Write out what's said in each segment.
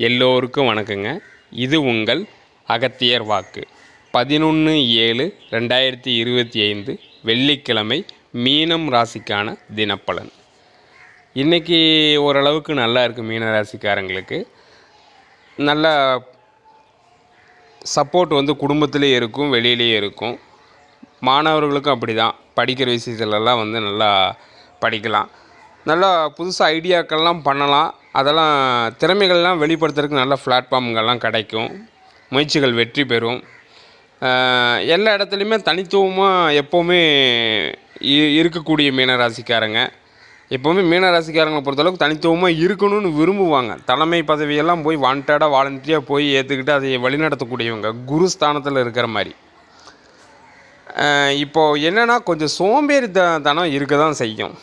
எல்லோருக்கும் வணக்கங்க. இது உங்கள் அகத்தியர் வாக்கு. 11/7/2025 வெள்ளிக்கிழமை மீனம் ராசிக்கான தினப்பலன். இன்றைக்கி ஓரளவுக்கு நல்லா இருக்குது. மீன ராசிக்காரங்களுக்கு நல்ல சப்போர்ட் குடும்பத்திலே இருக்கும், வெளியிலேயே இருக்கும். மாணவர்களுக்கும் அப்படி தான். படிக்கிற விஷயத்துலலாம் நல்லா படிக்கலாம். நல்லா புதுசாக ஐடியாக்கள்லாம் பண்ணலாம். அதெல்லாம் திறமைகள்லாம் வெளிப்படுத்துறதுக்கு நல்ல பிளாட்ஃபார்ம்கள்லாம் கிடைக்கும். முயற்சிகள் வெற்றி பெறும். எல்லா இடத்துலையுமே தனித்துவமாக எப்போவுமே இருக்கக்கூடிய மீனராசிக்காரங்க எப்போவுமே மீனராசிக்காரங்களை பொறுத்தளவுக்கு தனித்துவமாக இருக்கணும்னு விரும்புவாங்க. தலைமை பதவியெல்லாம் போய் வாண்டடாக வாலண்டியாக போய் ஏற்றுக்கிட்டு அதை வழிநடத்தக்கூடியவங்க, குரு ஸ்தானத்தில் இருக்கிற மாதிரி. இப்போது என்னென்னா கொஞ்சம் சோம்பேறித்தனம் இருக்க தான் செய்யும்.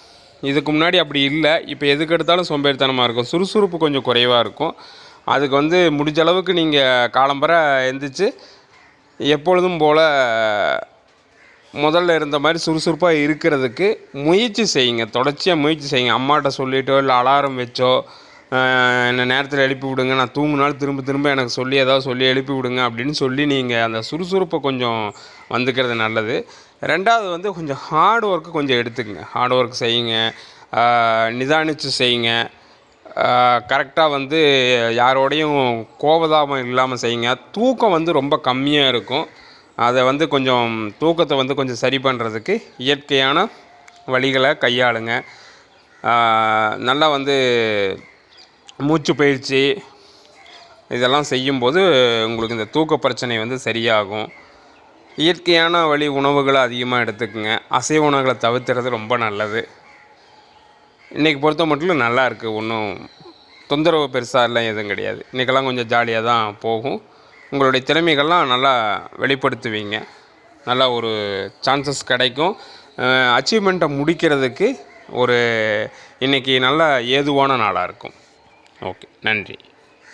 இதுக்கு முன்னாடி அப்படி இல்லை. இப்போ எதுக்கு எடுத்தாலும் சோம்பேறித்தனமாக இருக்கும். சுறுசுறுப்பு கொஞ்சம் குறைவாக இருக்கும். அதுக்கு முடிஞ்ச அளவுக்கு நீங்கள் காலம்பர எந்திரிச்சு எப்பொழுதும் போல் முதல்ல இருந்த மாதிரி சுறுசுறுப்பாக இருக்கிறதுக்கு முயற்சி செய்யுங்க. தொடர்ச்சியாக முயற்சி செய்யுங்க. அம்மாட்ட சொல்லிட்டோ இல்லை அலாரம் வச்சோ என்ன நேரத்தில் எழுப்பி விடுங்க, நான் தூங்குனாலும் திரும்ப திரும்ப எனக்கு ஏதாவது சொல்லி எழுப்பி விடுங்க அப்படின்னு சொல்லி நீங்கள் அந்த சுறுசுறுப்பை கொஞ்சம் வந்துக்கிறது நல்லது. ரெண்டாவது கொஞ்சம் ஹார்ட் ஒர்க்கு கொஞ்சம் எடுத்துக்கங்க. ஹார்ட் ஒர்க் செய்யுங்க, நிதானித்து செய்யுங்க. கரெக்டாக யாரோடையும் கோபதாபம் இல்லாமல் செய்யுங்க. தூக்கம் ரொம்ப கம்மியாக இருக்கும். அதை கொஞ்சம் தூக்கத்தை கொஞ்சம் சரி பண்ணுறதுக்கு இயற்கையான வழிகளை கையாளுங்க. நல்லா மூச்சு பயிற்சி இதெல்லாம் செய்யும்போது உங்களுக்கு இந்த தூக்க பிரச்சனை சரியாகும். இயற்கையான வழி உணவுகளை அதிகமாக எடுத்துக்கங்க. அசைவ உணவுகளை தவிர்த்துறது ரொம்ப நல்லது. இன்றைக்கி பொறுத்த மட்டும் நல்லா இருக்குது. ஒன்றும் தொந்தரவு பெருசாக எல்லாம் எதுவும் கிடையாது. இன்றைக்கெல்லாம் கொஞ்சம் ஜாலியாக தான் போகும். உங்களுடைய திறமைகள்லாம் நல்லா வெளிப்படுத்துவீங்க. நல்லா ஒரு சான்சஸ் கிடைக்கும். அச்சீவ்மெண்ட்டை முடிக்கிறதுக்கு இன்றைக்கி நல்ல ஏதுவான நாளாக இருக்கும். ஓகே, நன்றி.